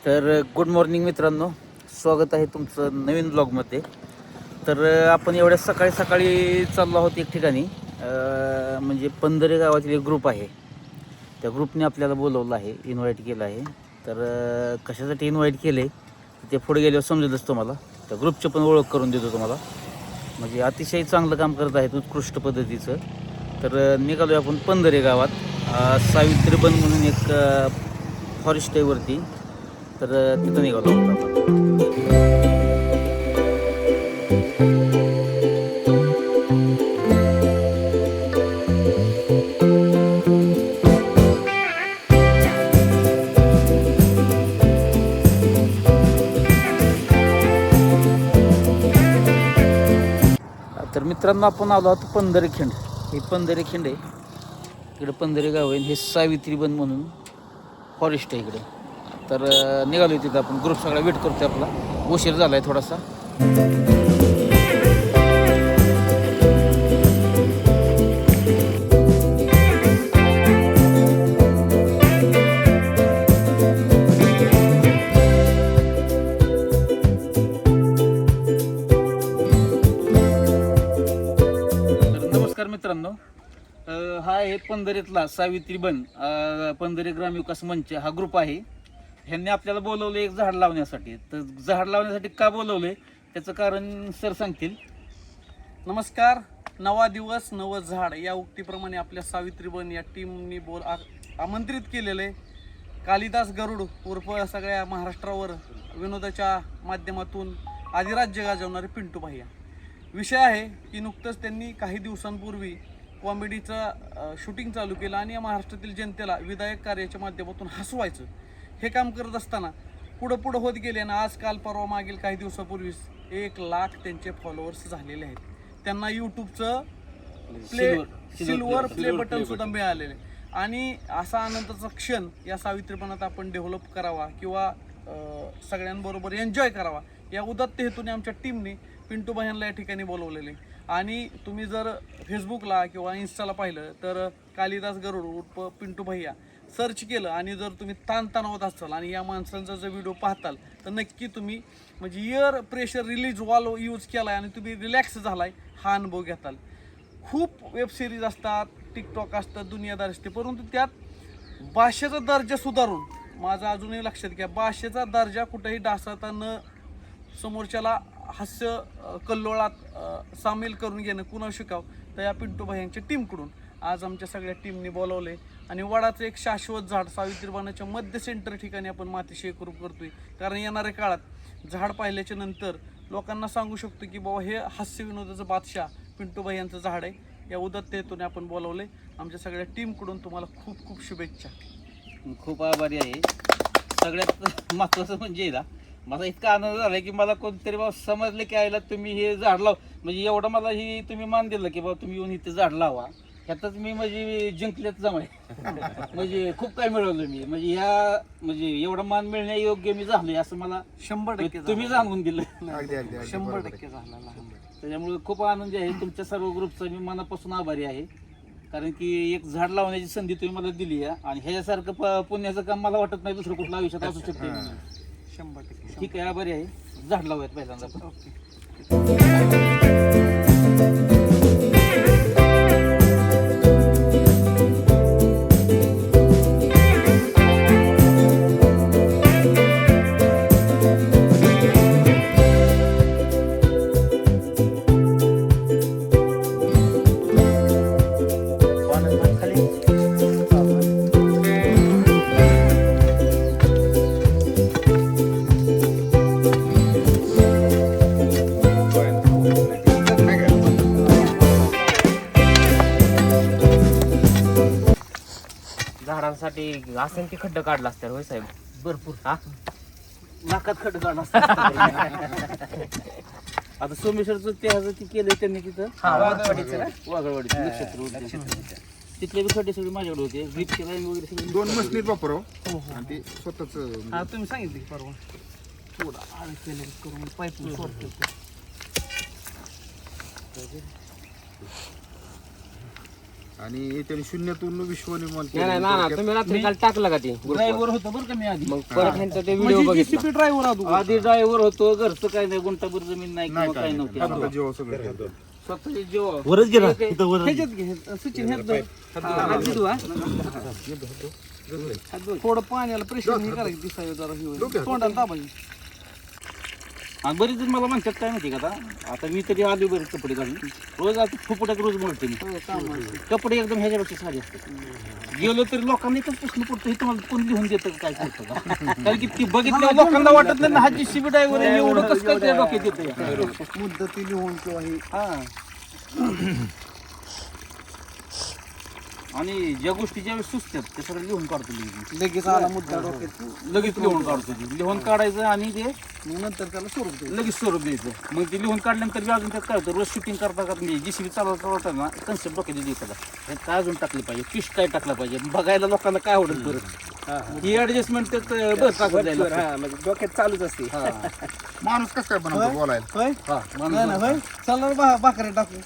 तर good morning मित्रांनो, स्वागत आहे तुमचं नवीन ब्लॉगमध्ये. तर आपण एवढ्या सकाळी सकाळी चाललो आहोत एक ठिकाणी, म्हणजे पंधरे गावातील एक ग्रुप आहे. त्या ग्रुपने आपल्याला बोलवलं आहे, इन्व्हाइट केलं आहे. तर कशासाठी इन्व्हाइट केले ते पुढे गेल्यावर समजेलच तुम्हाला. त्या ग्रुपची पण ओळख करून देतो तुम्हाला. म्हणजे अतिशय चांगलं काम करत आहेत, उत्कृष्ट पद्धतीचं. तर निघालो आपण पंधरे गावात, सावित्री बन म्हणून एक फॉरेस्ट आहे वरती. तर तिथं निघालो आहोत आपण. तर मित्रांनो, आपण आलो आहोत पंधरेखिंड. हे पंधरेखिंड आहे, इकडे पंधरे गाव आहे. हे सावित्री बन म्हणून फॉरेस्ट आहे इकडे. तर निघालो तिथं आपण. ग्रुप सगळा वेट करतोय आपला, उशीर झाला आहे थोडासा. नमस्कार मित्रांनो, हा आहे पंधरेतला सावित्री बन पंधरे ग्रामविकास मंच हा ग्रुप आहे. ह्यांनी आपल्याला बोलवले एक झाड लावण्यासाठी. तर झाड लावण्यासाठी का बोलवले त्याचं कारण सर सांगतील. नमस्कार. नवा दिवस नवं झाड या उक्तीप्रमाणे आपल्या सावित्री बन या टीमनी आमंत्रित केलेले कालिदास गरुड उर्फ सगळ्या महाराष्ट्रावर विनोदाच्या माध्यमातून आदिराज्य गाजवणारे पिंटू भैया. विषय आहे की नुकतंच त्यांनी काही दिवसांपूर्वी कॉमेडीचं शूटिंग चालू केलं आणि या महाराष्ट्रातील जनतेला विधायक कार्याच्या माध्यमातून हसवायचं हे काम करत असताना पुढं होत गेले आणि आज काल परवा मागील काही दिवसापूर्वीच 1 लाख त्यांचे फॉलोअर्स झालेले आहेत. त्यांना यूट्यूबचं सिल्वर प्ले बटन सुद्धा मिळालेले. आणि असा आनंदाचा क्षण या सावित्रीपणात आपण डेव्हलप करावा किंवा सगळ्यांबरोबर एन्जॉय करावा या उदात्त हेतूने आमच्या टीमने पिंटू भाईंना या ठिकाणी बोलवलेले. आणि तुम्ही जर फेसबुकला किंवा इन्स्टाला पाहिलं तर कालिदास गरुड उर्फ पिंटू भैया सर्च केलं आणि जर तुम्ही ताणतणावात असाल आणि या माणसांचा जर व्हिडिओ पाहताल तर नक्की तुम्ही म्हणजे air pressure release wall use केला आहे आणि तुम्ही रिलॅक्स झालाय हा अनुभव घेताल. खूप वेबसिरीज असतात, टिकटॉक असतात, दुनियादार असते, परंतु त्यात भाषेचा दर्जा सुधारून माझं अजूनही लक्षात घ्या, भाषेचा दर्जा कुठेही डासाता न समोरच्याला हास्य कल्लोळात सामील करून घेणं कुणा शिकावं. तर या पिंटू भाई टीमकडून आज आमच्या सगळ्या टीमने बोलवले आणि वडाचं एक शाश्वत झाड सावित्रीबानाच्या मध्य सेंटर ठिकाणी आपण मातीशी एकरूप करतोय. कारण येणाऱ्या काळात झाड पाहिल्याच्या नंतर लोकांना सांगू शकतो की बाबा हे हास्य विनोदाचं बादशाह पिंटू भाई यांचं झाड आहे. या उदात्त हेतूने आपण बोलवले. आमच्या सगळ्या टीमकडून तुम्हाला खूप खूप शुभेच्छा. खूप आभारी आहे. सगळ्यात महत्त्वाचं म्हणजे ना, माझा इतका आनंद झाला की मला कोणतरी बाबा समजलं की आयला तुम्ही हे झाड लाव, म्हणजे एवढं मला ही तुम्ही मान दिलं की बाबा तुम्ही येऊन इथे झाड लावा. ह्यातच मी म्हणजे जिंकल्यात जमाय. म्हणजे खूप काय मिळवलं मी, म्हणजे म्हणजे एवढा मान मिळण्या योग्य मी झालोय असं मला 100% तुम्ही सांगून दिलं. 100% झाला. त्याच्यामुळे खूप आनंद आहे. तुमच्या सर्व ग्रुपचा मी मनापासून आभारी आहे. कारण की एक झाड लावण्याची संधी तुम्ही मला दिली आहे आणि ह्याच्यासारखं पुण्याचं काम मला वाटत नाही दुसरं कुठलं आयुष्यात असू शकते. 100% ठीक आहे, आभारी आहे. झाड लावूयात पहिल्यांदा आपण. झाडांसाठी असं ते खड्डा काढला असतात होय साहेब? भरपूर हा नाकात खड्डा काढला असता. आता सोमेश्वरचं ते केलंय त्यांनी तिथं वाघळवाडीचं नक्षत्र. तिथले बी खड्डे सगळे माझ्याकडे होते. ग्रीपचे लाईन वगैरे सगळे 2 मशनी वापराव आणि ते स्वतःच हा तुम्ही सांगितलं की परवा थोडा आळ केलं करून पाईप सोडतो. आणि त्यांनी शून्यातून विश्व निर्माण नाही नाही ना केलं. तुम्ही रात्री काल टाकलं का ते ड्रायव्हर होतो बरं का मी आधी. मग परत ह्यांचा ते व्हिडिओ म्हणजे बघितला JCB ड्रायव्हर आदू आधी ड्रायव्हर होतो, घरचं काय नाही, गुंठाभर जमीन नाही नाही किंवा काय नव्हती. स्वतः जीव सगळं केलं. स्वतःचे जीव वरच गेला ह्याच्यात घे सचिन ह्यात धर. हात धुवा. थोडं पाण्याला प्रेशर नाही करायचं दिसायला जरा हे होईल. तोंडाला दाबायचं. आणि बरेच जण मला म्हणतात काय माहिती का आता मी तरी आलो बरेच कपडे घालून रोज आता फुफुटात रोज म्हणते मी कपडे एकदम ह्याच्यापेक्षा साधे असतात. गेलो तरी लोकांना एकच प्रश्न पडतो हे तुम्हाला कोण लिहून देतं का काय करतं का कारण की ती बघितल्यावर लोकांना वाटत नाही ना हा JCB ड्रायव्हर आहे एवढं कसं काय त्या डोक्यात येतं. मुद्दती लिहून किंवा हे हा आणि ज्या गोष्टी ज्यावेळेस सुचतात ते सगळं लिहून काढतो मी. लगेच आला मुद्दा डोक्यात लगेच लिहून काढतो ते. लिहून काढायचं आणि ते मग नंतर त्याला स्वरूप द्यायचं. लगेच स्वरूप द्यायचं. मग ते लिहून काढल्यानंतर बी अजून त्यात काय होतं रोज शूटिंग करता करता म्हणजे JCB चालवता ना कन्सेप्ट डोक्यात द्यायचं का काय अजून टाकलं पाहिजे फिश काय टाकलं पाहिजे बघायला लोकांना काय आवडेल बरं ही ऍडजस्टमेंट त्यात बरं टाकून जायला. डोक्यात चालूच असते माणूस कसं काय बनवतो बोलायला. होय हा नाही ना होय चला ना भाकरी टाकू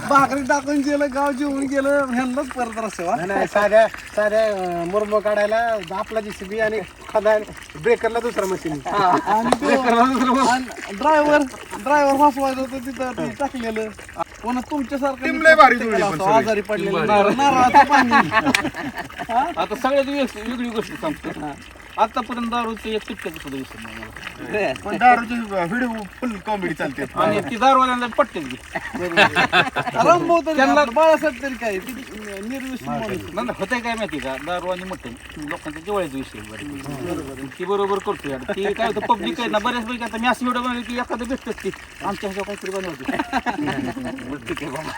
भाकरी टाकून गेलं गाव जेवून गेलं ह्यांनाच परत रस्त्यावर नाही साध्या साध्या मुरम काढायला आपला JCB आणि खदान ब्रेकरला दुसरा मशीन आणि ड्रायव्हर फसवायचं होतं तिथं ते टाकलेलं पुन्हा तुमच्यासारखं टीम लय भारी जुळली पण सगळी. आजारी पडलेलं नारळाचं पाणी आता सगळ्यात वेगळी गोष्ट सांगतो आतापर्यंत दारूचं एक टिपक्याचं सुद्धा विसर नाही मला. पण दारूची व्हिडिओ फुल कॉमेडी चालते. आणि ती दारूवाल्यांना पटते रंबव तरी आपलं बाळासाहेब तरी काय निर्विषय माणूस. होतंय काय माहिती का दारू आणि मटण लोकांच्या जवळचा विषय बरं. ती बरोबर करतो यार ती काय होतं पब्लिक आहे ना बऱ्याच पैकी आता मी असं व्हिडिओ बनवली की एखादं भेटतच ती आमच्या ह्याच्यावर काहीतरी बनवते मग ठीक आहे बाबा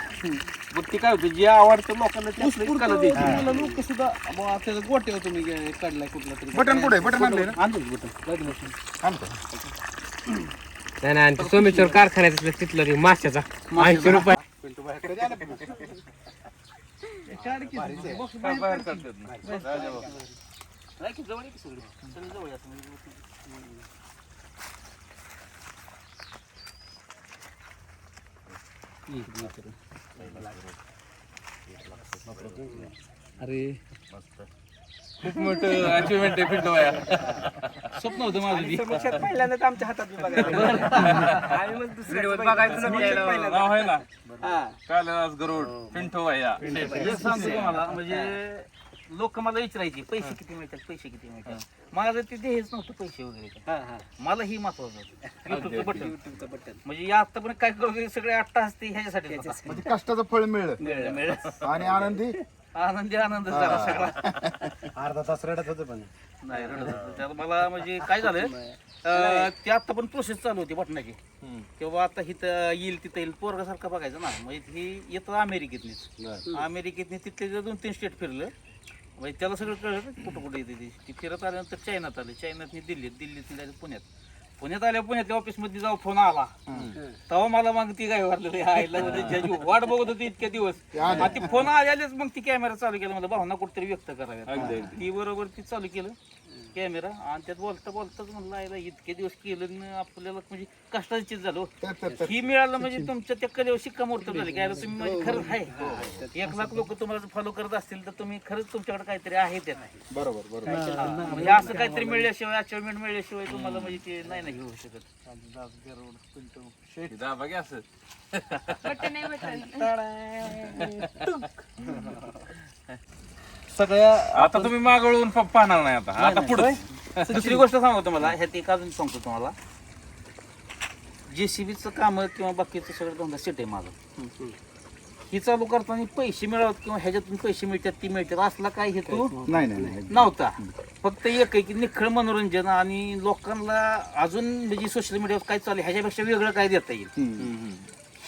मग ती काय होतं जे आवडतं लोकांना ते आपलं इतकाला द्यायचं. लोक सुद्धा बुवा, त्याचा गोट्यावर तुम्ही काढलाय कुठला तरी बटन कुठे बटन आणले ना आणतो की बटन आणतो. नाही नाही आणि ते सोमेश्वर कारखान्याचं तिथलं ते माशाचा 80 रुपये काढ की. बस बाहेर काढ. नाही की जवळ आहे की सगळं सगळं जवळ आहे असं म्हणजे. अरे खूप मोठं अचिव्हमेंट आहे फिट व्हाया स्वप्न होतं माझं ती. पहिल्यांदा आमच्या हातात नाव आहे ना कैलास गरुड पिंटू भैया हे सांगतो तुम्हाला म्हणजे लोक मला विचारायचे पैसे किती मिळतात माझं ते हेच नव्हतं पैसे वगैरे मला ही महत्वाचं युट्यूबचं बटन म्हणजे या आतापर्यंत काय करतो सगळे 8 तास ते ह्याच्यासाठी म्हणजे कष्टाचं फळ मिळलं मिळत आणि आनंदी आनंद झाला सगळा अर्धा तास रडत होतं पण नाही रडत होतं. त्यात मला म्हणजे काय झालं ते आता पण प्रोसेस चालू होती बटनाची किंवा आता इथं येईल तिथं येईल पोरगासारखं बघायचं ना म्हणजे ही येतं अमेरिकेतनी तिथले 2-3 स्टेट फिरलं म्हणजे त्याला सगळं कळलं कुठं कुठं येते ती फिरत आल्यानंतर चायनात आले चायनातनी दिल्लीत पुण्यात आल्या पुण्यातल्या ऑफिसमध्ये जाऊ फोन आला तेव्हा मला मग ती काय वाटलं आईला त्याची वाट बघत होती इतक्या दिवस ती फोन आल्याच मग ती कॅमेरा चालू केला मला भावना कुठेतरी व्यक्त कराव्या ती बरोबर ती चालू केलं कॅमेरा आणि त्यात बोलताच म्हणलं आईला इतके दिवस केलं न आपल्याला म्हणजे कष्टाची चीज झालो ही मिळालं म्हणजे तुमच्या त्या कलेवर शिक्कामोर्तब झाली काय तुम्ही म्हणजे खरंच आहे 1 लाख लोक तुम्हाला फॉलो करत असतील तर तुम्ही खरंच तुमच्याकडे काहीतरी आहे ते नाही बरोबर म्हणजे असं काहीतरी मिळल्याशिवाय अचिव्हमेंट मिळल्याशिवाय तुम्हाला म्हणजे ते नाही ना घेऊ शकत बघा असं सगळ्या आता तुम्ही मागवळून पाहणार नाही आता पुढे दुसरी गोष्ट सांगतो तुम्हाला ह्यात एक अजून सांगतो तुम्हाला JCBचं काम किंवा बाकीचं सगळं धंदा सेट आहे माझं ही चालू करताना पैसे मिळवत किंवा ह्याच्यातून पैसे मिळतात ती मिळतात असला काय हेतू नाही नव्हता फक्त एक आहे की निखळ मनोरंजन आणि लोकांना अजून म्हणजे सोशल मीडियावर काय चालू ह्याच्यापेक्षा वेगळं काय देता येईल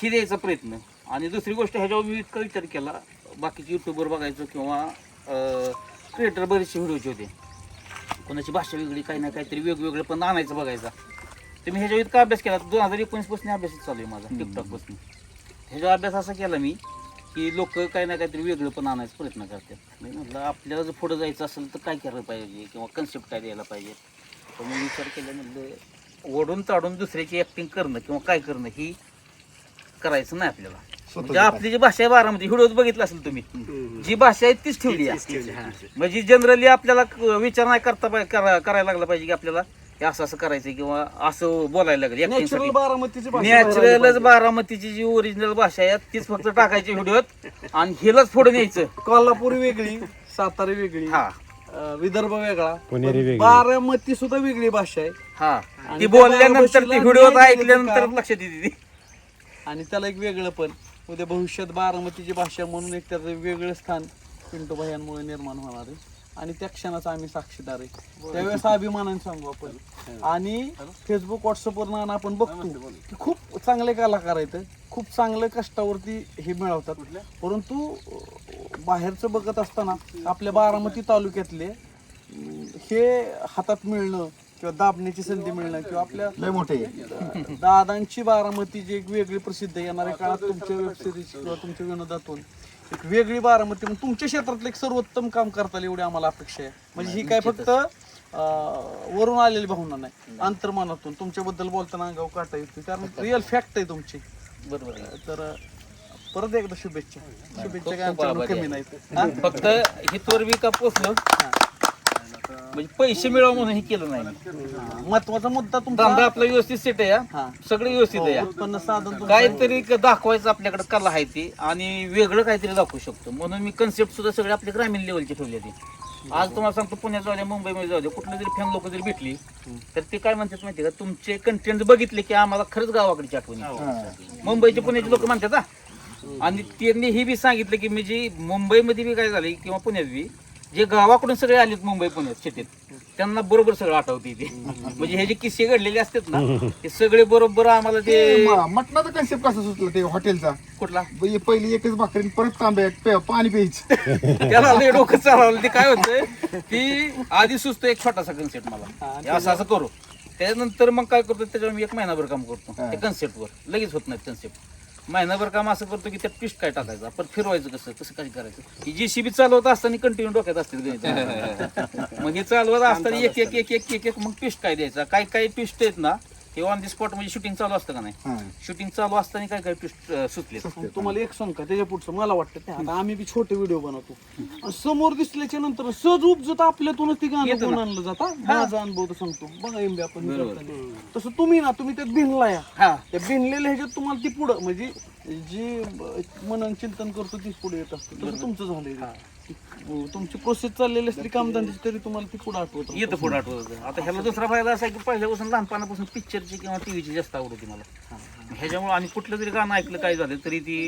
ही द्यायचा प्रयत्न आणि दुसरी गोष्ट ह्याच्यावर मी इतका विचार केला बाकीचे युट्यूबवर बघायचो किंवा क्रिएटर बरेचसे व्हिडिओचे होते कोणाची भाषा वेगळी काही ना काहीतरी वेगवेगळं पण आणायचं बघायचा तुम्ही ह्याच्यावर इतका अभ्यास केला 2019 पासून अभ्यासच चालू आहे माझा टिकटॉक पासून ह्याच्यावर अभ्यास असा केला मी की लोक काही ना काहीतरी वेगळं पण आणायचा प्रयत्न करतात मी म्हटलं आपल्याला जर पुढं जायचं असेल तर काय केलं पाहिजे किंवा कन्सेप्ट काय द्यायला पाहिजे तर मी विचार केला म्हटलं ओढून ताडून दुसऱ्याची ॲक्टिंग करणं किंवा काय करणं ही करायचं नाही आपल्याला म्हणजे आपली जी भाषा आहे बारामती व्हिडिओ बघितला असेल तुम्ही, जी भाषा आहे तीच ठेवली आहे. म्हणजे जनरली आपल्याला विचार नाही करायला लागला पाहिजे की आपल्याला हे असं करायचं किंवा असं बोलायला लागेल. नॅचरल बारामतीची भाषा बाहेर आली नॅचरलच पाहिजे. बारामतीची जी ओरिजिनल भाषा आहे तीच फक्त टाकायची व्हिडिओत आणि हेलाच पुढे न्यायचं. कोल्हापूर वेगळी, सातारा वेगळी, हा विदर्भ वेगळा, पुणेरी वेगळी. बारामती सुद्धा वेगळी भाषा आहे. हा आणि ती त्या बोलल्यानंतर ती बारामतीला व्हिडिओत न्याय ऐकल्यानंतर दिलं का? लक्षात येते ती. आणि त्याला एक वेगळं पण उद्या भविष्यात बारामतीची भाषा म्हणून एक त्याचं वेगळं स्थान पिंटू भैयांमुळे निर्माण होणार आहे आणि त्या क्षणाचा आम्ही साक्षीदार आहे. त्यावेळेस अभिमानाने सांगू आपण. आणि फेसबुक व्हॉट्सअपवर आपण बघतो की खूप चांगले कलाकार आहेत, खूप चांगल्या कष्टावरती हे मिळवतात. परंतु बाहेरचं बघत असताना आपल्या बारामती तालुक्यातले हे हातात मिळणं किंवा दाबण्याची संधी मिळणं किंवा आपल्या लय मोठे दादांची बारामती जी एक वेगळी प्रसिद्ध आहे, येणाऱ्या काळात तुमच्या वेबसिरीज किंवा तुमच्या विनोदातून एक वेगळी बारामती म्हणून तुमच्या क्षेत्रातलं एक सर्वोत्तम काम करता येईल एवढी आम्हाला अपेक्षा आहे. म्हणजे ही काय फक्त वरून आलेली भावना नाही, अंतर्मनातून तुमच्याबद्दल बोलताना अंगावर काटा येते, कारण रिअल फॅक्ट आहे तुमची. बरोबर आहे. तर परत एकदा शुभेच्छा. शुभेच्छा काय आमच्याकडून कमी नाहीत. हा? फक्त ही तोरवी का पोचलं म्हणजे पैसे मिळवा म्हणून हे केलं नाही मी. महत्वाचा मुद्दा धंदा तुमचा आपला व्यवस्थित सेट आहे हा. हा. सगळं व्यवस्थित आहे हा. उत्पन्न साधन तुमचं. काहीतरी दाखवायचं आपल्याकडे कला आहे ती आणि वेगळं काहीतरी दाखवू शकतो म्हणून मी कन्सेप्ट सुद्धा सगळे आपल्या ग्रामीण लेवलची ठेवली ती. आज तुम्हाला सांगतो पुण्यात जाऊ द्या, मुंबईमध्ये जाऊ द्या, कुठलं जरी फॅन लोक जरी भेटली तर ते काय म्हणतात माहिती का, तुमचे कंटेंट बघितले की आम्हाला खरंच गावाकडची आठवण येते. मुंबईचे पुण्याचे लोक म्हणतात हा. आणि त्यांनी हे बी सांगितलं की म्हणजे मुंबईमध्ये बी काय झालं किंवा पुण्यात बी जे गावाकडून सगळे आलेत मुंबई पुण्यात शेतीत त्यांना बरोबर सगळं आठवते ते. म्हणजे हे जे किस्से घडलेले असतात ना ते सगळे बरोबर आम्हाला ते मटणाचा कन्सेप्ट कसा सुचला ते हॉटेलचा? कुठला पहिली एकच भाकरी परत तांब्या पाणी प्यायचं. त्याला लय डोकं चालवलं. ते काय होतं की आधी सुचतो एक छोटासा कन्सेप्ट मला हे असं करू, त्याच्यानंतर मग काय करतो त्याच्यावर मी एक महिनाभर काम करतो त्या कन्सेप्टवर. लगेच होत नाही कन्सेप्ट. महिनाभर काम असं करतो की त्यात ट्विस्ट काय टाकायचं, आपण फिरवायचं कसं कसं काय करायचं. ही JCB चालवत असताना कंटिन्यू डोक्यात असते गणित. मग हे चालवत असताना एक एक एक एक एक एक मग ट्विस्ट काय द्यायचा. काय काय ट्विस्ट आहेत ना हे ऑन दी स्पॉट म्हणजे शूटिंग चालू असतं का नाही, शूटिंग चालू असताना काय काय ट्विस्ट सुचले. तुम्हाला एक सांग का त्याच्या पुढचं मला वाटतं ते आता आम्ही बी छोटे व्हिडिओ बनवतो आणि समोर दिसल्याच्या नंतर सहज उपजत आपल्यातूनच ती गाणं येतं कोण ना. आणलं जाता. माझा अनुभव तर सांगतो बघा एमबी आपण हे करताना. तसं तुम्ही त्यात भिनला या हा त्या भिनलेल्या ह्याच्यात तुम्हाला ती पुढं म्हणजे जी मनन चिंतन करतो तीच पुढे येत असतं. तसं तुमचं झालंय. तुमची प्रोसेस चाललेली असली कामधंद्याची तरी तुम्हाला ती पुढे आठवत येतं पुढे आठवत. आता ह्याला दुसरा फायदा असा आहे की पहिल्यापासून लहानपणापासून पिक्चरची किंवा टीव्हीची जास्त आवड होती मला. ह्याच्यामुळे आणि कुठलं जरी गाणं ऐकलं काय झालं तरी ती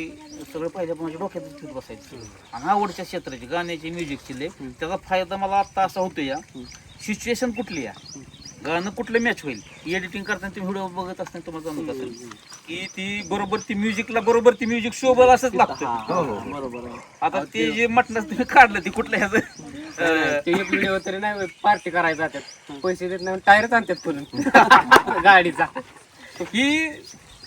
सगळं पहिल्यापासून डोक्यात ठेवत बसायचं. आणि आवडच्या क्षेत्राची गाण्याची म्युझिकची लय त्याचा फायदा मला आता असा होतो या सिच्युएशन कुठली या गाणं कुठलं मॅच होईल एडिटिंग करताना तुम्ही व्हिडिओ बघत असताना तुम्हाला जाणवत असेल की ती बरोबर ती म्युझिकला बरोबर ती म्युझिक शोभल असंच लागतं. बरोबर आहे. आता ते जे मटणाचं तुम्ही काढलं ते कुठल्या ह्याचं ते एक व्हिडिओ तरी नाही पार्टी करायला जातात, पैसे देत नाही टायरच आणतात खोलून गाडीचा. ही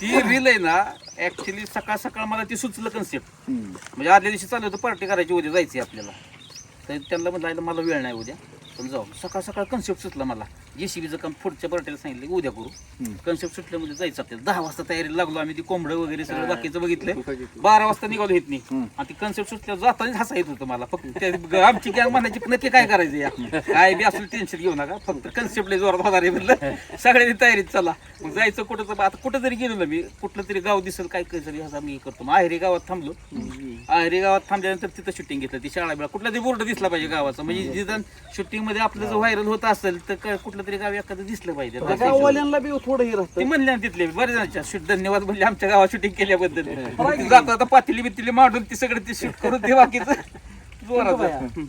ती रील आहे ना ऍक्च्युली सकाळ सकाळ मला ती सुचलं कन्सेप्ट. म्हणजे आदल्या दिवशी चालू होतं पार्टी करायची उद्या जायची आपल्याला. तर त्यांना म्हटलं मला वेळ नाही उद्या पण जाऊ. सकाळ सकाळ कन्सेप्ट सुचला मला. JCBचं काम पुढच्या पार्टीला सांगितलं की उद्या करू. कन्सेप्ट सुटल्यामध्ये जायचं आपल्याला. 10 वाजता तयारीला लागलो आम्ही. ती कोंबडं वगैरे सगळं बाकीचं बघितलं. 12 वाजता निघालो येत नाही. आणि ती कन्सेप्ट सुटल्यावर जातानाच हसा येत होतं मला. फक्त आमची गॅंग म्हणायची नक्की काय करायचं या काय बी असलं टेन्शन घेऊ नका फक्त कन्सेप्ट लय जोरात होणार आहे म्हणलं. सगळ्यांनी तयारीत चला मग जायचं कुठं. तर आता कुठं जरी गेलो ना मी कुठलं तरी गाव दिसेल काय तरी ह्याचा मी करतो. मग आहिरी गावात थांबलो. आहिरी गावात थांबल्यानंतर तिथं शूटिंग घेतलं. ती शाळा बिळा कुठला तरी बोर्ड दिसला पाहिजे गावाचा. म्हणजे जिथं शूटिंग मध्ये आपलं जर व्हायरल होत असेल तर कुठलं तरी गाव एखादं दिसलं पाहिजे. गाववाल्यांना बी थोडं हे ती राहतं. म्हणले ना तिथले बरेच जणांच्या धन्यवाद म्हणले आमच्या गावात शूटिंग केल्याबद्दल. जाता आता पातेली बितेली मांडून ती सगळं ते शूट करून ते बाकीचं जोरात.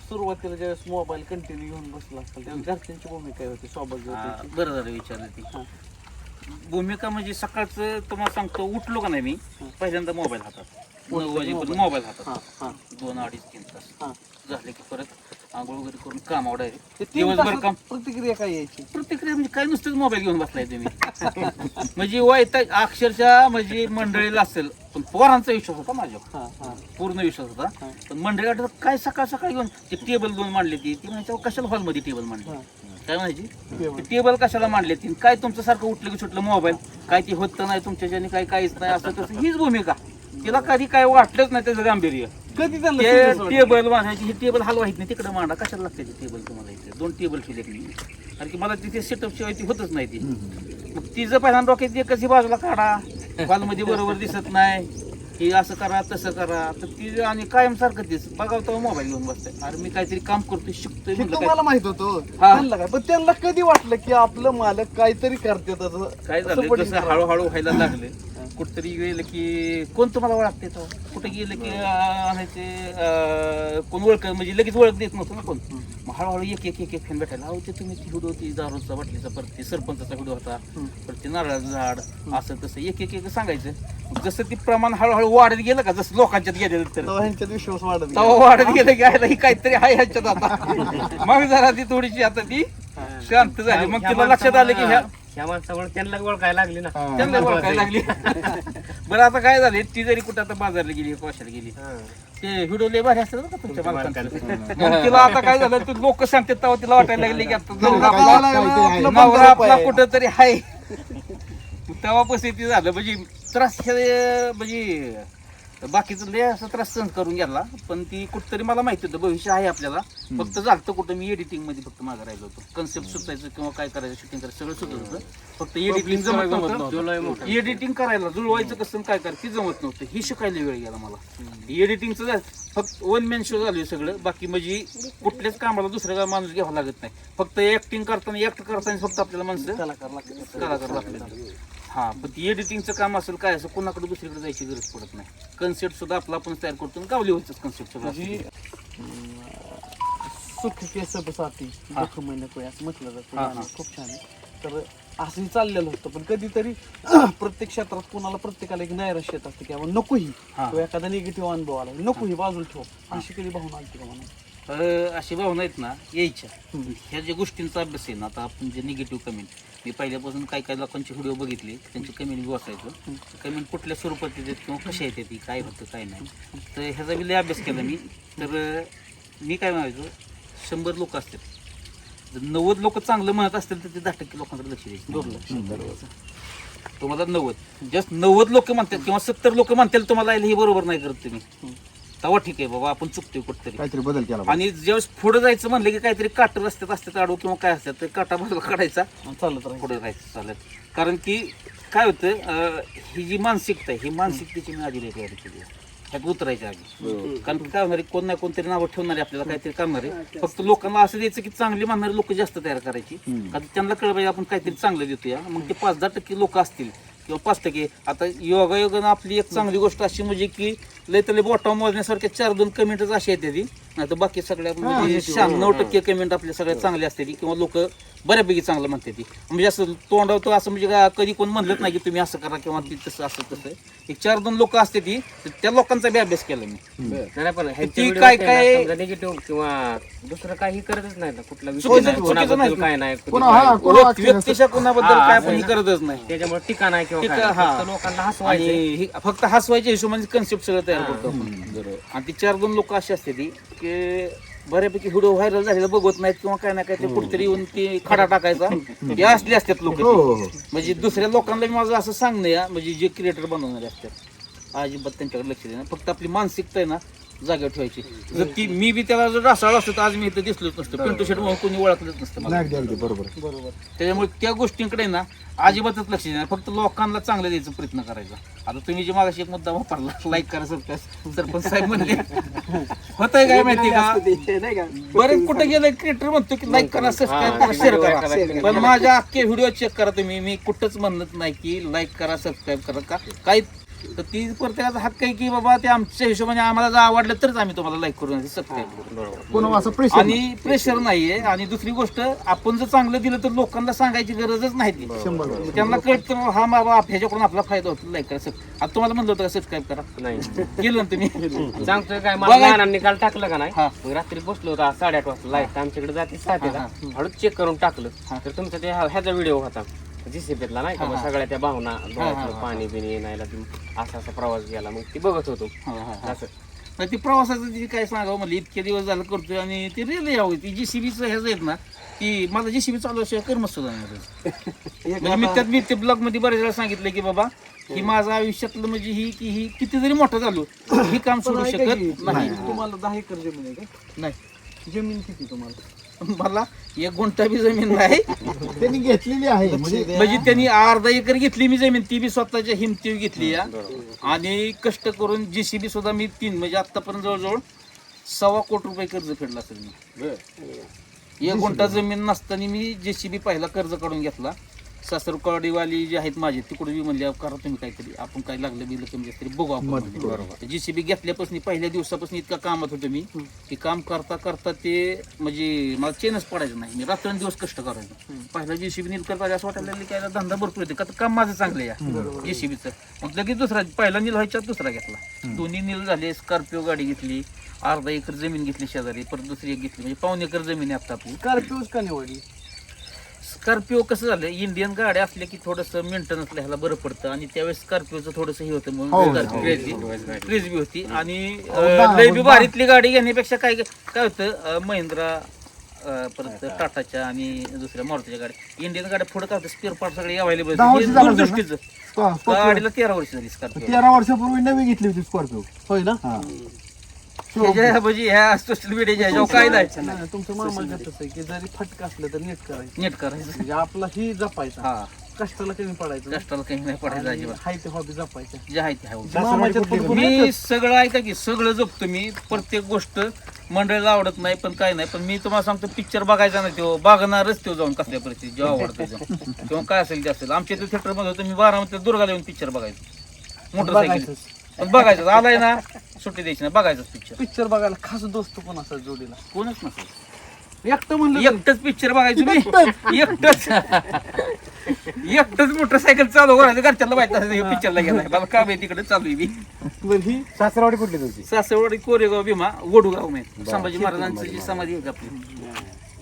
सुरुवातीला ज्यावेळेस मोबाईल कंटिन्यू घेऊन बसला असतात त्यावेळेस घरच्यांची भूमिका काय होती सोबत? बरं झालं विचारलं ती भूमिका. म्हणजे सकाळचं तुम्हाला सांगतो उठलो का नाही मी पहिल्यांदा मोबाईल हातात 9 वाजेपर्यंत मोबाईल हातात 2-2.5-3 तास झाले की परत आंघोळ वगैरे करून कामावर डायरेक्ट दिवसभर काम. प्रतिक्रिया काय यायची? प्रतिक्रिया म्हणजे काय नुसतंच मोबाईल घेऊन बसलाय तुम्ही. म्हणजे वैताग अक्षरशः म्हणजे मंडळीला असेल पण पोरांचा विश्वास होता माझ्यावर पूर्ण विश्वास होता. पण मंडळी वाटत काय सकाळ सकाळी घेऊन ते टेबल 2 मांडले ती म्हणायचं कशाला हॉलमध्ये टेबल मांडले काय म्हणायची टेबल कशाला मांडले ती काय तुमचं सारखं उठलं की सुटलं मोबाईल काय ती होत नाही तुमच्या ज्याने काय काहीच नाही असं तसं हीच भूमिका. तिला कधी काय वाटलंच नाही त्याचं गांभीर्य. कधी त्यांना ते serious वाटलं? टेबल मांडायची, हे टेबल हलवायचं नाही तिकडे मांडा, कशाला लागते ते टेबल तुम्हाला इथे 2 टेबल ठेवले की कारण की मला तिथे सेटअप शिवाय ती होतच नाही ती. मग तिचं पहिल्यांदा डोक्यात एकच ही बाजूला काढा, हॉलमध्ये बरोबर दिसत नाही, हे असं करा तसं करा, तर ती आणि कायम सारखं तेच बघावं तेव्हा मोबाईल घेऊन बसतंय. अरे मी काहीतरी काम करतोय, शिकतोय हे म्हणलं तुम्हाला काय. माहित होतं हा. त्यांना काय, पण त्यांना कधी वाटलं की आपलं मालक काहीतरी करते तसं काय झालं supporting जसं करावं? हळूहळू व्हायला लागले, कुठतरी गेलं की कोण तुम्हाला ओळखते तो, कुठे गेलं की आणायचे कोण ओळख म्हणजे लगेच ओळख देत नव्हतं ना कोण. मग हळूहळू एक एक एक एक फॅन भेटायला, अहो ते तुम्ही ती व्हिडिओ होती दारूचा बाटलीचा, परत ते सरपंचाचा व्हिडिओ होता, परत ते नारळाचं झाड, असं तसं एक एक एक सांगायचं. मग जसं ते प्रमाण हळूहळू वाढत गेलं का, जसं लोकांच्यात गेलं तर तेव्हा ह्यांच्यात विश्वास वाढत गेला. तवा वाढत गेलं की आयला ही काहीतरी आहे ह्याच्यात आता. मग जरा ती थोडीशी आता ती शांत झाली. मग तिला लक्षात आलं की ह्या माणसामुळे त्यांना ओळखायला लागली ना. त्यांना ओळखायला लागली. बरं आता काय झाले, ती जरी कुठं आता बाजारला गेली, कशाला गेली, ते व्हिडिओ लय भारी असतात बरं का तुमच्या मालकांचं. मग तिला आता काय झालं, तू लोक सांगतात तेव्हा तिला वाटायला लागले की आता त्यांना नवरा कळायला आपला- लागलं, आपलं नवरा बंधन आपला आहे. कुठं तरी आहे. तेव्हापासून ते झालं म्हणजे त्रास म्हणजे बाकीचं लय असा त्रास सहन करून गेला. पण ती कुठतरी मला माहिती होतं भविष्य आहे आपल्याला. फक्त झालं कुठं मी एडिटिंग मध्ये फक्त मागं राहिलो होतो. कन्सेप्ट सुचायचं किंवा काय करायचं, शूटिंग करायचं सगळं सुचत होतं. फक्त एडिटिंग जमत नव्हतं. एडिटिंग करायला जुळवायचं कसं काय करायचं ती जमत नव्हतं. ही शिकायला वेळ गेला मला. एडिटिंगचं फक्त 1 मॅन शो झालं सगळं. बाकी म्हणजे कुठल्याच कामाला दुसऱ्या माणूस घ्यावा लागत नाही. फक्त ऍक्टिंग करताना फक्त आपल्याला माणसं कलाकार लागले. हा, पण ती एडिटिंगचं काम असेल काय असं कोणाकडे दुसरीकडे जायची गरज पडत नाही. कन्सेप्ट सुद्धा आपला आपण तयार करतो, गावली होतच कन्सेप्ट सगळं. सुख केस साठी हा. दुःख महिन्यात असं म्हटलं जातं. हा, गाणं हा. खूप छान आहे. तर असंही चाललेलं होतं, पण कधीतरी प्रत्येक क्षेत्रात कोणाला प्रत्येकाला एक नैराश्य येत असते की आपण नकोही, हा. किंवा एखादा निगेटिव्ह अनुभव आला नकोही बाजूला ठेव, अशी कधी भावना आली का म्हणून? अशी भावना आहेत ना यायच्या. ह्या ज्या गोष्टींचा अभ्यास आहे ना, आता आपण जे निगेटिव्ह कमेंट, मी पहिल्यापासून काही काही लोकांचे व्हिडिओ बघितले, त्यांची कमेंट वाचायचो. कमेंट कुठल्या स्वरूपात येतात किंवा कशा येतात, ती काय होतं काय नाही, तर ह्याचा बी लय अभ्यास केला मी. तर मी काय म्हणायचो, 100 लोक असतात, जर 90 लोक चांगलं म्हणत असतील तर ते 10% लोकांकडे लक्ष द्यायचं. तुम्हाला 90 जस्ट 90 लोक म्हणतात किंवा 70 लोक म्हणतील तुम्हाला हे बरोबर नाही करत तुम्ही, तेव्हा ठीक आहे बाबा आपण चुकतोय कुठतरी. काहीतरी बदल केला पाहिजे. आणि ज्यावेळेस पुढे जायचं म्हणलं की काहीतरी काट रस्त्यात असतात आडू किंवा काय असतात, तर काटा बाजूला काढायचा, चालत राहील. पुढे राहायचं चालत. कारण की काय होतं, ही जी मानसिकता आहे, ही मानसिकतेची मी आधी तयारी केली आहे. ह्यात उतरायच्या आधी. कारण की काय होणार आहे, कोण नाही कोणतरी नावं ठेवणार आहे, आपल्याला काहीतरी करणार आहे. फक्त लोकांना असं द्यायचं की चांगली म्हणणारे लोक जास्त तयार करायची. कारण त्यांना कळलं पाहिजे आपण काहीतरी चांगलं देतोय. मग ते 5-10% लोक असतील किंवा 5%. आता योगायोगानं आपली एक चांगली गोष्ट अशी म्हणजे की लय तले बोटा मोजण्यासारख्या 4-2 कमेंटच अशी येते ती, नाही तर बाकी सगळ्या म्हणजे 96% कमेंट आपल्या सगळ्या चांगल्या असते ती, किंवा लोक बऱ्यापैकी चांगलं म्हणते ती. म्हणजे असं तोंडावतो असं म्हणजे कधी कोण म्हणलंच नाही की तुम्ही असं करा किंवा ती तसं असं तसं. एक 4-2 लोक असते ती, तर त्या लोकांचा बी अभ्यास केला मी. नाही पण ती काय निगेटिव्ह किंवा दुसरं काही करतच नाही ना, कुठला चुकीचं विषय कोणाबद्दल नाही. काय नाही, व्यक्तीच्या कोणाबद्दल काय आपण हे करतच नाही. त्याच्यामुळे टीका नाही किंवा टीका, काय. हा. फक्त लोकांना आणि हसवायचं. फक्त हसवायच्या हिशोबाने कन्सेप्ट सगळं तयार करतो आपण. आणि ती 4-2 लोक अशी असते ती की बऱ्यापैकी व्हिडिओ व्हायरल झालेला बघत नाहीत किंवा काय ना काय ते कुठेतरी येऊन ती खडा टाकायचा, हे असले असतात लोक. म्हणजे दुसऱ्या लोकांना बी माझं असं सांगणं या, म्हणजे जे क्रिएटर बनवणारे असतात अजिबात त्यांच्याकडे लक्ष देणं. फक्त आपली मानसिकता आहे ना जागेवर ठेवायची. जर ती मी बी त्याला जर ढासळलं असतं तर आज मी इथं दिसलोच नसतं, पिंटू शेट म्हणून कोणी ओळखलंच नसतं मला. अगदी अगदी बरोबर. त्याच्यामुळे त्या गोष्टींकडे ना अजिबातच लक्ष देणार, फक्त लोकांना चांगलं द्यायचा प्रयत्न करायचा. आता तुम्ही जे मागाशी एक मुद्दा वापरला, लाईक करा सरपंच साहेब म्हणले, होतंय काय माहिती का, बरेच कुठे गेलं क्रिएटर म्हणतो की लाईक करा, सबस्क्राईब करा, शेअर करा. पण माझ्या अख्खे व्हिडिओ चेक करा तुम्ही, मी कुठंच म्हणत नाही की लाईक करा सबस्क्राईब करा का काही. तर ती प्रत्येकाचा हक्क आहे की बाबा ते आमच्या हिशोबाने आम्हाला जर आवडलं तरच आम्ही तुम्हाला लाईक करून सबस्क्राईब करू. कोणा असं प्रेशर आणि प्रेशर नाहीये. आणि दुसरी गोष्ट, आपण जर चांगलं दिलं तर लोकांना सांगायची गरजच नाही ती. त्यांना कळतं हा बाबा ह्याच्याकडून आपला फायदा होतो, लाईक करा. आता तुम्हाला म्हणलं होतं का सबस्क्राईब करा, नाही केलं ना तुम्ही. सांगतोय काय, मला लहानांनी काल टाकलं का नाही, हा. मग रात्री बसलो होतो 8:30 वाजता, लाईट आमच्याकडे जाते 7:00 हळूच चेक करून टाकलं. तर तुमचा ते ह्याचा व्हिडिओ होता जीसीपीतला नाही का, मग सगळ्या त्या भावना डोळ्यातलं पाणी बिणी येण्याला असा असा प्रवास गेला, मग ती बघत होतो असं. नाही ती प्रवासाचं ती काय सांगावं म्हणलं, इतके दिवस झालं करतोय आणि ते रेल्वे यावं. ती जीसीबीचं ह्याचं आहेत ना, ती मला जीसीबी चालवशिवाय कर्मच सुद्धा नाही. म्हणजे मी ते ब्लॉग मध्ये बऱ्याच वेळा सांगितलं की बाबा ही माझं आयुष्यातलं म्हणजे ही किती जरी मोठं झालो ही काम सोडू शकत नाही. तुम्हाला 10 एकर जमीन आहे का? नाही. जमीन किती तुम्हाला? मला 1 गुंठा बी जमीन नाही. त्यांनी घेतलेली आहे म्हणजे त्यांनी अर्धा एकर घेतली मी जमीन, ती बी स्वतःच्या हिमतीवर घेतली या. आणि कष्ट करून JCB सुद्धा मी 3 म्हणजे आतापर्यंत जवळजवळ 1.25 कोटी रुपये कर्ज फेडला असेल मी. 1 गुंठा जमीन नसताना मी JCB पहिला कर्ज काढून घेतला. सासरवाडीवाली जी आहेत माझे तिकडे बी म्हणले करा तुम्ही काहीतरी, आपण काय लागलं बिलं कमी जास्त तरी बघू आपण. JCB घेतल्यापासून पहिल्या दिवसापासून इतका कामात होतो मी की काम करता करता ते म्हणजे मला चेनच पडायचं नाही. मी रात्रंदिवस कष्ट करायचो. पहिला JCB नील करता असं वाटायला लागलं की याला धंदा भरपूर येते का, तर काम माझं चांगलं या JCBचं. मग लगेच दुसरा पहिला नील व्हायचा दुसरा घेतला. दोन्ही नील झाले. स्कॉर्पिओ गाडी घेतली, अर्धा एकर जमीन घेतली शेजारी, परत दुसरी एक घेतली, म्हणजे 1.25 एकर जमीन आहे आता आपली. स्कॉर्पिओ का निवडली? स्कॉर्पिओ कसं झालं, इंडियन गाड्या असल्या की थोडंसं मेंटेनन्स ह्याला बरं पडतं. आणि त्यावेळेस स्कॉर्पिओचं थोडंसं हे होतं म्हणून क्रेज बी होती. आणि लय बी भारीतली गाडी घेण्यापेक्षा काय काय होतं, महिंद्रा परत टाटाच्या आणि दुसऱ्या मारुतीच्या गाड्या, इंडियन गाड्या पुढे काय होतं स्पेअर पार्ट सगळे अवेलेबल दूरदृष्टीचं. गाडीला 13 वर्ष झाली स्कॉर्पिओ. 13 वर्षापूर्वी नवी घेतली होती स्कॉर्पिओ. होय ना? म्हणजे ह्या सोशल मीडियाच्या काय जायचं नाही, तुमचं मामा कसं आहे की जरी फटका असलं तर नीट करायचं. नीट करायचं. म्हणजे आपला ही जपायचा, हा, कष्टाला कमी पडायचं, कष्टाला काही नाही पडायचं अजिबात. हाय ते हॉबी जपायच्या. जे आहे ते आहे. मामाच्यात पण कोणी मी सगळं ऐका की सगळं जपतो मी. प्रत्येक गोष्ट मंडळीला आवडत नाही पण काय नाही, पण मी तुम्हाला सांगतो पिक्चर बघायचा नाही तो बघणारच तो जाऊन कसल्या परिस्थिती जेव्हा आवडतो किंवा काय असेल ते असेल. आमच्या इथे थिएटर मध्ये होतो मी 12 दुर्गाला येऊन पिक्चर बघायचो मोटरसायकल. पण बघायचं आलाय ना सुट्टी द्यायची ना, बघायचं पिक्चर. पिक्चर बघायला खास दोस्त कोण असतात जोडीला? कोणच नसेल. एकटं म्हणलं एकटंच पिक्चर बघायचं मी. एकटंच मोटरसायकल चालू करायचं. घरच्याला माहित असं पिक्चरला गेलाय बाबा, काम आहे तिकडे चालू आहे मी. बरं, ही सासरवाडी कुठली तुमची? सासवडी कोरेगाव भीमा वडूगाव माहिती, संभाजी महाराजांची जी समाधी आहे का आपली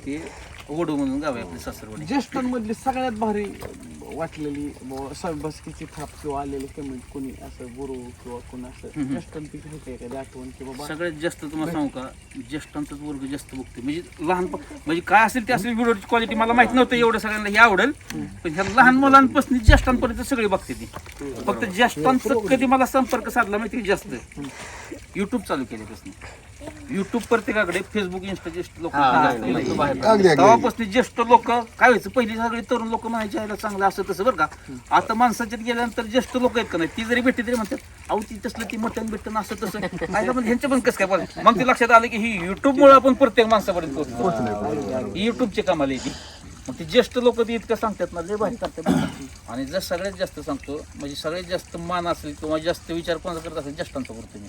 ते वडू म्हणून गाव आहे आपली सासरवाडी. ज्येष्ठांमधली सगळ्यात भारी वाटलेली बसकीची थाप किंवा आलेली कमेंट कोणी असं गुरु किंवा कोणी असं ज्येष्ठांपैकी होते एखादी आठवण की बाबा सगळ्यात जास्त तुम्हाला सांगू का, ज्येष्ठांचाच वर्ग जास्त बघते. म्हणजे लहान म्हणजे काय असेल ते असेल व्हिडिओची क्वालिटी मला माहित नव्हतं एवढं सगळ्यांना हे आवडेल, पण ह्या लहान मुलांपासून ज्येष्ठांपर्यंत सगळी बघते ती. फक्त ज्येष्ठांचा कधी मला संपर्क साधला माहिती जास्त युट्यूब चालू केल्यापासून. युट्यूब प्रत्येकाकडे, फेसबुक इंस्टा ज्येष्ठ लोक तेव्हापासून ज्येष्ठ लोक काय व्हायचं, पहिली सगळे तरुण लोक म्हणायचे यायला चांगलं असं तसं बरं का. आता माणसाच्यात गेल्यानंतर ज्येष्ठ लोक आहेत का नाही, ती जरी भेटली तरी म्हणतात अहो ती तसलं ती मटण बिटन असं तसं आयला, पण ह्यांचं पण कसं काय पाहिजे. मग ते लक्षात आलं की ही युट्यूबमुळे आपण प्रत्येक माणसापर्यंत पोहोचतो. ही युट्यूबची कामाला येते. मग ते ज्येष्ठ लोक ते इतकं सांगतात ना, लय भारी करतात. आणि जर सगळ्यात जास्त सांगतो म्हणजे सगळ्यात जास्त मान असेल किंवा जास्त विचार कोणाचा करत असेल ज्येष्ठांचा करतो मी.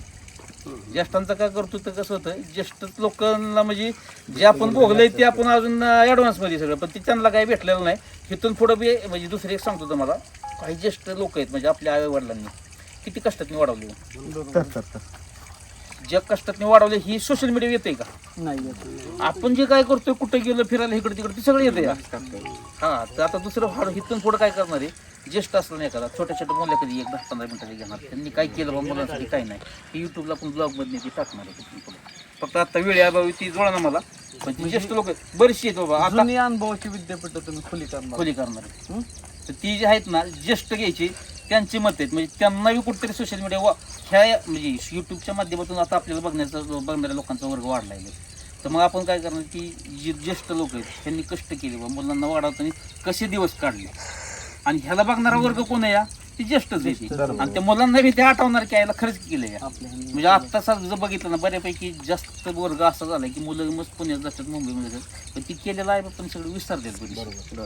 ज्येष्ठांचा काय करतो तर कसं होतं, ज्येष्ठ लोकांना म्हणजे जे आपण भोगलंय ते आपण अजून ॲडव्हान्स मध्ये सगळं, पण ते त्यांना काही भेटलेलं नाही. तिथून पुढं बी म्हणजे दुसरे एक सांगतो तुम्हाला, काही ज्येष्ठ लोक आहेत म्हणजे आपल्या आई वडिलांनी किती कष्टातनी वाढवले. ज्या कष्टातनी वाढवले ही सोशल मीडिया येते का नाही. आपण जे काय करतोय कुठं गेलं फिरायला इकडे तिकडे ते सगळं येते. हा, तर आता दुसरं इथून पुढं काय करणार आहे, ज्येष्ठ असलं नाही एखादा छोट्या छोट्या मुलं कधी 10-15 मिनिटाचे घेणार, त्यांनी काय केलं बा मुलांसाठी काही नाही, हे युट्यूबला पण ब्लॉगमध्ये ती टाकणार आहे तिथून पुढे. फक्त आता वेळ अभावी ती जोडा ना मला, पण ती ज्येष्ठ लोक बरीचशी आहेत बाबा. आता जुनी अनुभवाची विद्यापीठ तुम्ही खुली करणार आहे. तर ती जी आहेत ना ज्येष्ठ घ्यायची त्यांची मत आहेत, म्हणजे त्यांनाही कुठेतरी सोशल मीडिया ह्या म्हणजे युट्यूबच्या माध्यमातून आता आपल्याला बघणाऱ्या लोकांचा वर्ग वाढला आहे. तर मग आपण काय करणार की जे ज्येष्ठ लोक आहेत त्यांनी कष्ट केले बा मुलांना वाढवताना कसे दिवस काढले, आणि ह्याला बघणारा वर्ग कोण आहे या ती ज्येष्ठच आहे. आणि त्या मुलांना बी ते आठवणार की यायला खर्च केलंय. म्हणजे आता जर बघितलं ना बऱ्यापैकी जास्त वर्ग असा झाला की मुलं मस्त पुण्यात जातात, मुंबईमध्ये जातात, पण ती केलेलं आहे पण सगळं विसरतात. बरोबर.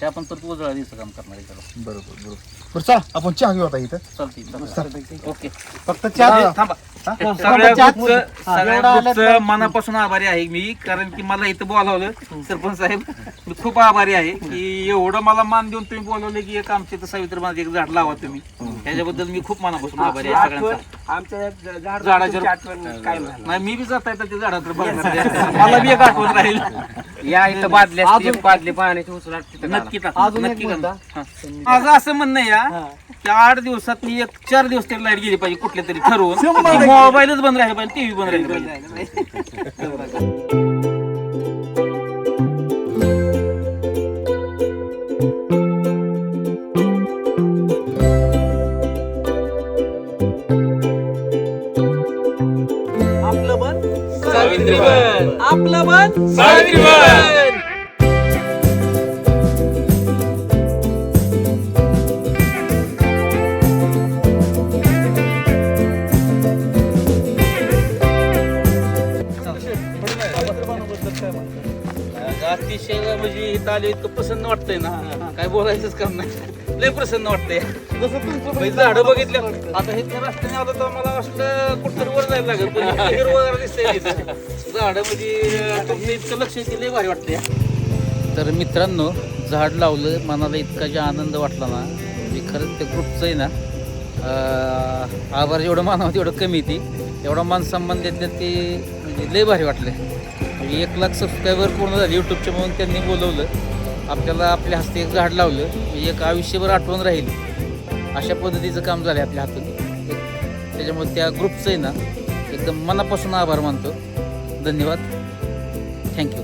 ते आपण परत वजळा द्यायचं काम करणार आहे त्याला. बरोबर. चला आपण चहा घेऊ आता इथं. चालते. ओके. फक्त चहा थांबा. सगळ्या ग्रुपचं मनापासून आभारी आहे मी, कारण की मला इथं बोलावलं सरपंच साहेब, मी खूप आभारी आहे की एवढं मला मान देऊन तुम्ही बोलवलं की एक आमच्या इथं सावित्रीबाईंचं एक झाड लावा तुम्ही, त्याच्याबद्दल मी खूप मनापासून आभारी आहे सगळ्यांचा. झाडाच्या नाही मी बी जाता येतं ते झाडात बघणार, मला बी एक आठवण राहील. या इथं बादली पाण्याची उचला नक्की माझं असं म्हणणं आहे या की 8 दिवसात मी 4 दिवस तरी लाईट गेली पाहिजे कुठल्या तरी ठरवून, मोबाईलच बंद राहिले पाहिजे, टीव्ही बंद राहिली पाहिजे. म्हणजे इथं आले इतकं प्रसन्न वाटतंय ना, काय बोलायचंच काम नाही, लय प्रसन्न वाटतंय. जसं तुमचं म्हणजे झाडं बघितल्या आता हे त्या रस्त्याने आलं तर मला वाटलं कुठतरी वर जायला लागेल, पण इतकं हिरवं दिसतंय तिथं झाडं, म्हणजे तुमचं इतकं लक्ष येते, लय भारी वाटतंय. तर मित्रांनो, झाड लावलं, मनाला इतका जे आनंद वाटला ना, म्हणजे खरंच त्या ग्रुपचं आहे ना, आभार जेवढं मानावं तेवढं कमी ती, एवढा मान सन्मान देतात ते, म्हणजे लय भारी वाटलं. म्हणजे 1 लाख सबस्क्रायबर पूर्ण झाले यूट्यूबचे म्हणून त्यांनी बोलवलं आपल्याला, आपल्या हस्ते एक झाड लावलं, म्हणजे एक आयुष्यभर आठवण राहील अशा पद्धतीचं काम झालं आपल्या हातून. त्याच्यामुळे त्या ग्रुपचं आहे ना एकदम मनापासून आभार मानतो. धन्यवाद, थँक्यू.